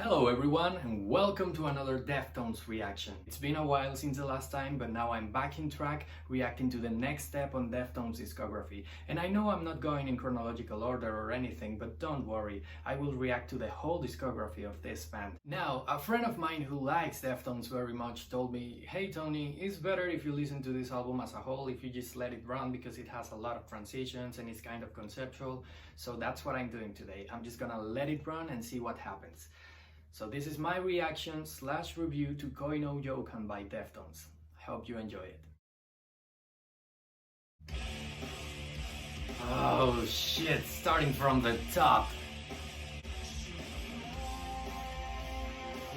Hello everyone and welcome to another Deftones reaction. It's been a while since the last time, but now I'm back in track reacting to the next step on Deftones' discography. And I know I'm not going in chronological order or anything, but don't worry, I will react to the whole discography of this band. Now, a friend of mine who likes Deftones very much told me, hey Tony, it's better if you listen to this album as a whole, if you just let it run because it has a lot of transitions and it's kind of conceptual. So that's what I'm doing today. I'm just gonna let it run and see what happens. So this is my reaction / review to Koi no Yokan by Deftones. I hope you enjoy it. Oh shit, starting from the top.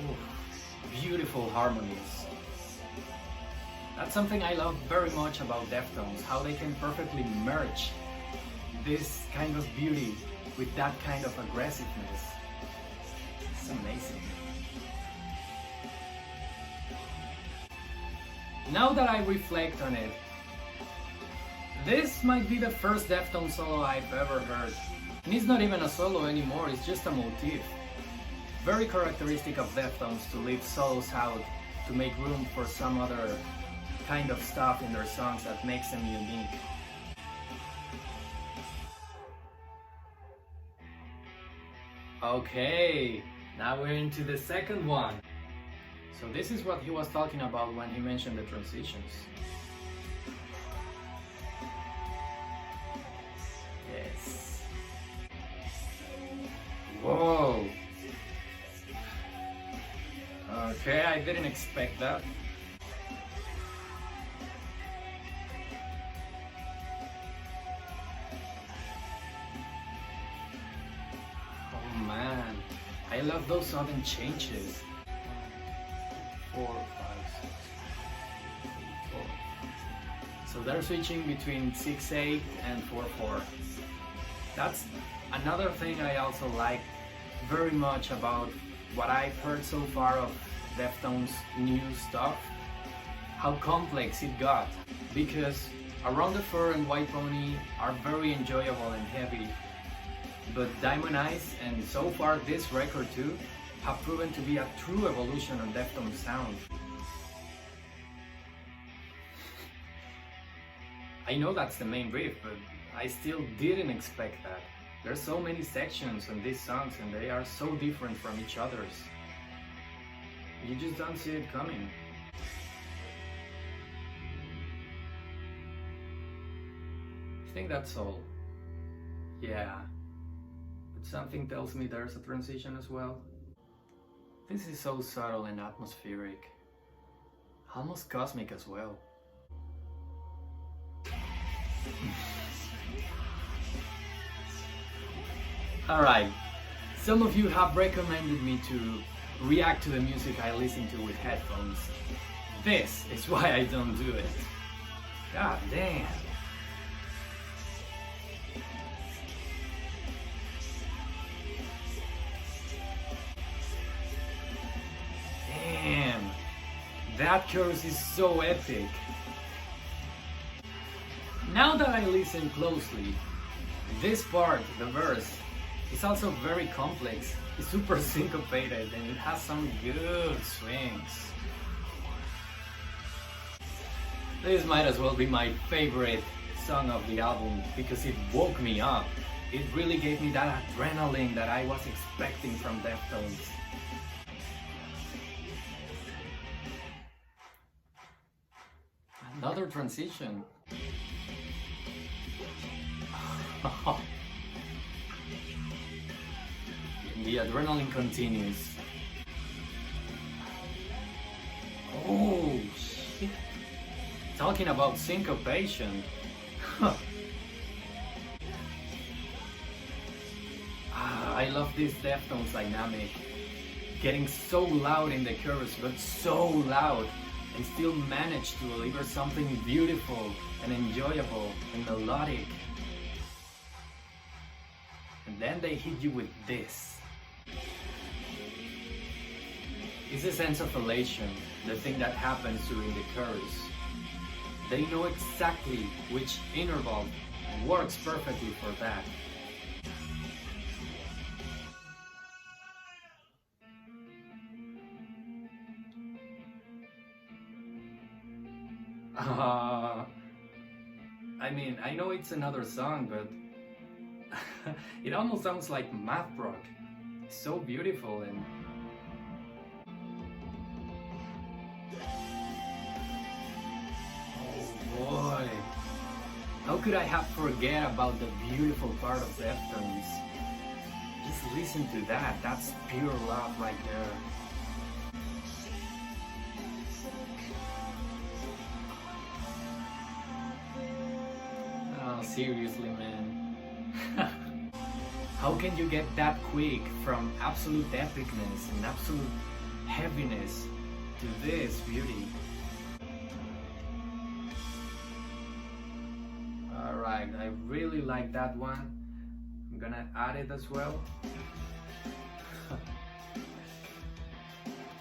Ooh, beautiful harmonies. That's something I love very much about Deftones, how they can perfectly merge this kind of beauty with that kind of aggressiveness. It's amazing. Now that I reflect on it, this might be the first Deftones solo I've ever heard. And it's not even a solo anymore, it's just a motif. Very characteristic of Deftones to leave solos out to make room for some other kind of stuff in their songs that makes them unique. Okay, now we're into the second one. So this is what he was talking about when he mentioned the transitions. Yes. Whoa. Okay, I didn't expect that. Oh man, I love those sudden changes. 4, 5, 6, 4. So they're switching between 6/8 and 4/4. That's another thing I also like very much about what I've heard so far of Deftones' new stuff. How complex it got, because Around the Fur and White Pony are very enjoyable and heavy, but Diamond Eyes and so far this record too have proven to be a true evolution on Deftones' sound. I know that's the main riff, but I still didn't expect that. There's so many sections on these songs and they are so different from each other's. You just don't see it coming. I think that's all. Yeah. But something tells me there's a transition as well. This is so subtle and atmospheric. Almost cosmic as well. Alright, some of you have recommended me to react to the music I listen to with headphones. This is why I don't do it. God damn. Damn, that chorus is so epic. Now that I listen closely, this part, the verse, is also very complex. It's super syncopated and it has some good swings. This might as well be my favorite song of the album because it woke me up. It really gave me that adrenaline that I was expecting from Deftones. Another transition. The adrenaline continues. Oh shit. Talking about syncopation. I love this Deftones dynamic. Getting so loud in the chorus, but so loud, and still manage to deliver something beautiful and enjoyable and melodic. And then they hit you with this. It's a sense of elation, the thing that happens during the chorus. They know exactly which interval works perfectly for that. Uh, I mean, I know it's another song, but it almost sounds like math rock. It's so beautiful and oh boy, how could I have forget about the beautiful part of Deftones? Just listen to that. That's pure love right there. Oh, seriously, man. How can you get that quick from absolute epicness and absolute heaviness to this beauty? Alright, I really like that one. I'm gonna add it as well.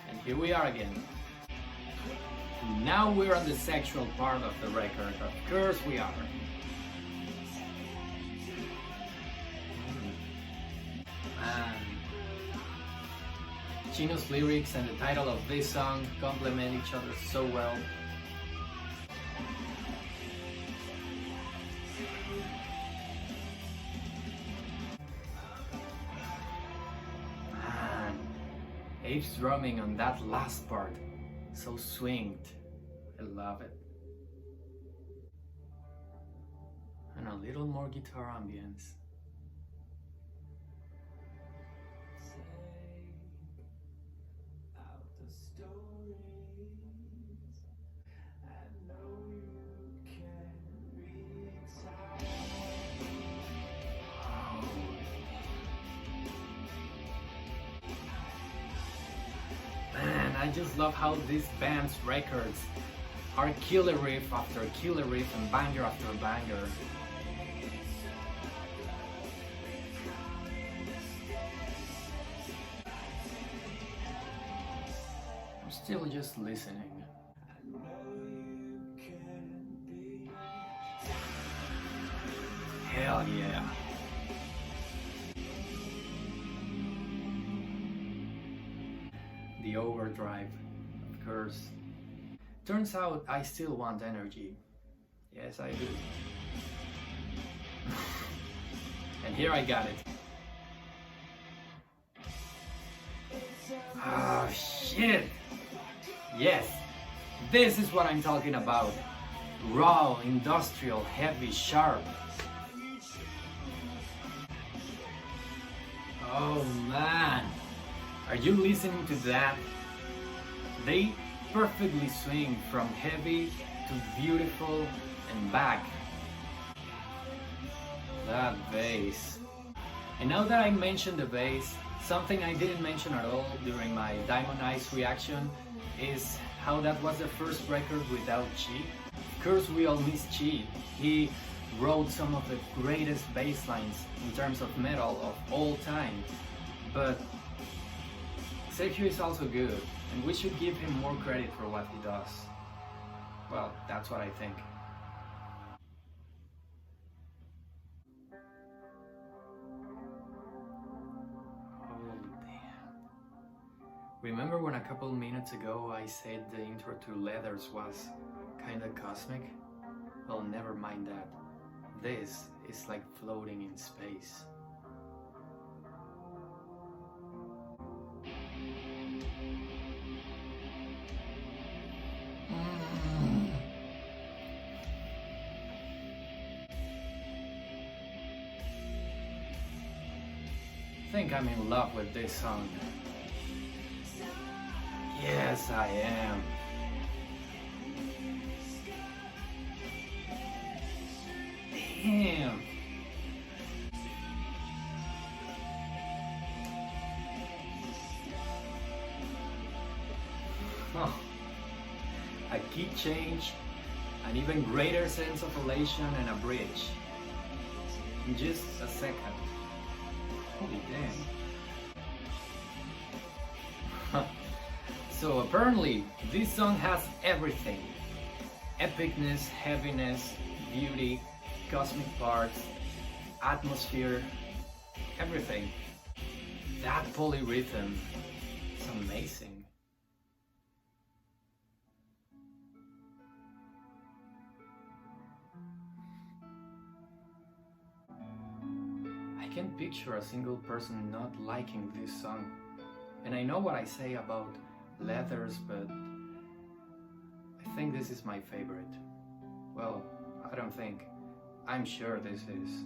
And here we are again. Now we're on the sexual part of the record. Of course we are. Man. Chino's lyrics and the title of this song complement each other so well. Abe's drumming on that last part, so swinged. I love it. And a little more guitar ambience. I just love how this band's records are killer riff after killer riff and banger after banger. I'm still just listening. Hell yeah. The overdrive, of course. Turns out I still want energy. Yes, I do. And here I got it. Ah, shit! Yes, this is what I'm talking about. Raw, industrial, heavy, sharp. Oh man! Are you listening to that? They perfectly swing from heavy to beautiful and back. That bass. And now that I mentioned the bass, something I didn't mention at all during my Diamond Eyes reaction is how that was the first record without Chi. Of course we all miss Chi. He wrote some of the greatest bass lines in terms of metal of all time. But Sergio is also good, and we should give him more credit for what he does. Well, that's what I think. Oh damn. Remember when a couple minutes ago I said the intro to Leathers was kinda cosmic? Well, never mind that. This is like floating in space. I think I'm in love with this song. Yes, I am. Damn. Oh. A key change, an even greater sense of elation and a bridge. In just a second. Holy damn. So apparently, this song has everything. Epicness, heaviness, beauty, cosmic parts, atmosphere, everything. That polyrhythm, it's amazing. can't picture a single person not liking this song. And I know what I say about Leathers, but I think this is my favorite. Well, I don't think. I'm sure this is.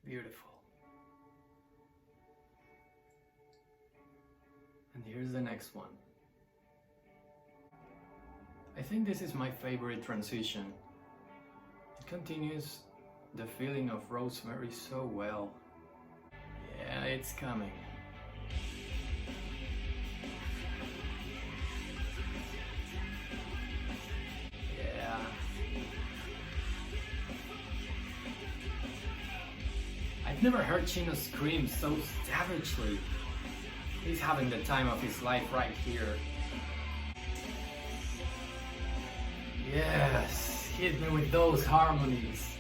Beautiful. And here's the next one. I think this is my favorite transition. It continues the feeling of Rosemary so well. Yeah, it's coming. Yeah. I've never heard Chino scream so savagely. He's having the time of his life right here. Yes, hit me with those harmonies.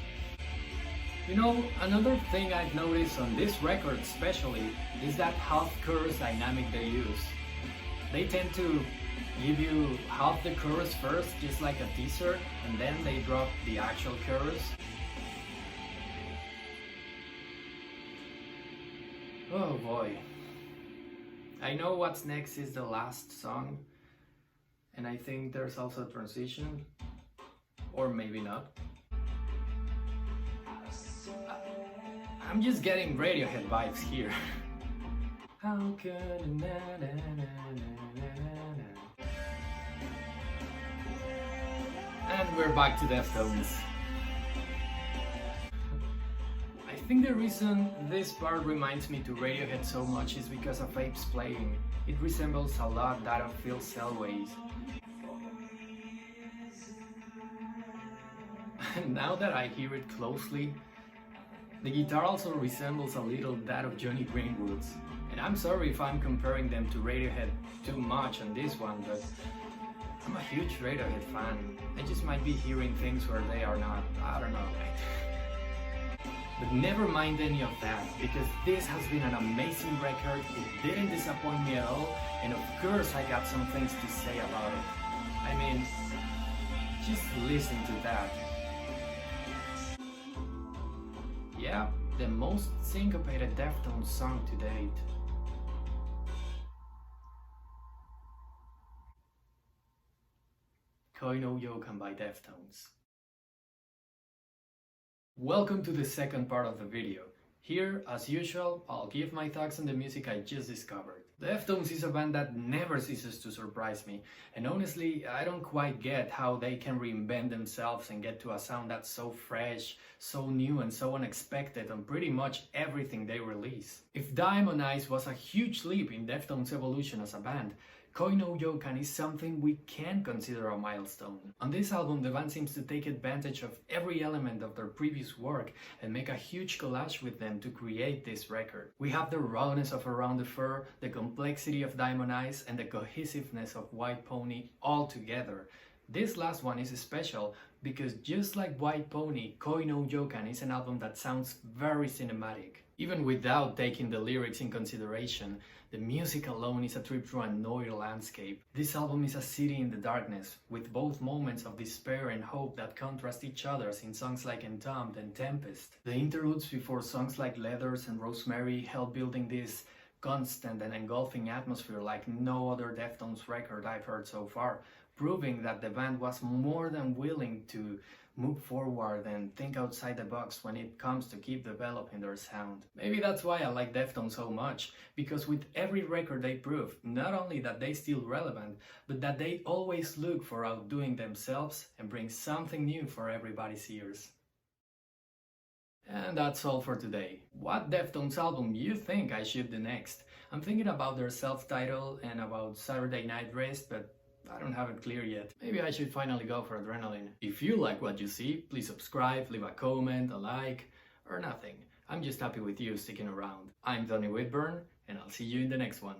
You know, another thing I've noticed on this record especially is that half chorus dynamic they use. They tend to give you half the chorus first, just like a teaser, and then they drop the actual chorus. Oh boy. I know what's next is the last song, and I think there's also a transition, or maybe not. I'm just getting Radiohead vibes here. How could And we're back to Deftones. I think the reason this part reminds me to Radiohead so much is because of Ape's playing. It resembles a lot that of Phil Selway's. Now that I hear it closely, the guitar also resembles a little that of Johnny Greenwood's. And I'm sorry if I'm comparing them to Radiohead too much on this one, but I'm a huge Radiohead fan. I just might be hearing things where they are not. I don't know. But never mind any of that, because this has been an amazing record. It didn't disappoint me at all, and of course I got some things to say about it. I mean, just listen to that. Yeah, the most syncopated Deftones song to date. Koi no Yokan by Deftones. Welcome to the second part of the video. Here, as usual, I'll give my thoughts on the music I just discovered. Deftones is a band that never ceases to surprise me, and honestly, I don't quite get how they can reinvent themselves and get to a sound that's so fresh, so new and so unexpected on pretty much everything they release. If Diamond Eyes was a huge leap in Deftones' evolution as a band, Koi no Yokan is something we can consider a milestone. On this album, the band seems to take advantage of every element of their previous work and make a huge collage with them to create this record. We have the rawness of Around the Fur, the complexity of Diamond Eyes, and the cohesiveness of White Pony all together. This last one is special because just like White Pony, Koi no Yokan is an album that sounds very cinematic. Even without taking the lyrics in consideration, the music alone is a trip through an oil landscape. This album is a city in the darkness, with both moments of despair and hope that contrast each other in songs like Entombed and Tempest. The interludes before songs like Leathers and Rosemary help building this constant and engulfing atmosphere like no other Deftones record I've heard so far, proving that the band was more than willing to move forward and think outside the box when it comes to keep developing their sound. Maybe that's why I like Deftones so much, because with every record they prove not only that they still relevant, but that they always look for outdoing themselves and bring something new for everybody's ears. And that's all for today. What Deftones album you think I should do next? I'm thinking about their self-titled and about Saturday Night Rest, but I don't have it clear yet. Maybe I should finally go for Adrenaline. If you like what you see, please subscribe, leave a comment, a like, or nothing. I'm just happy with you sticking around. I'm Tony Whitburn, and I'll see you in the next one.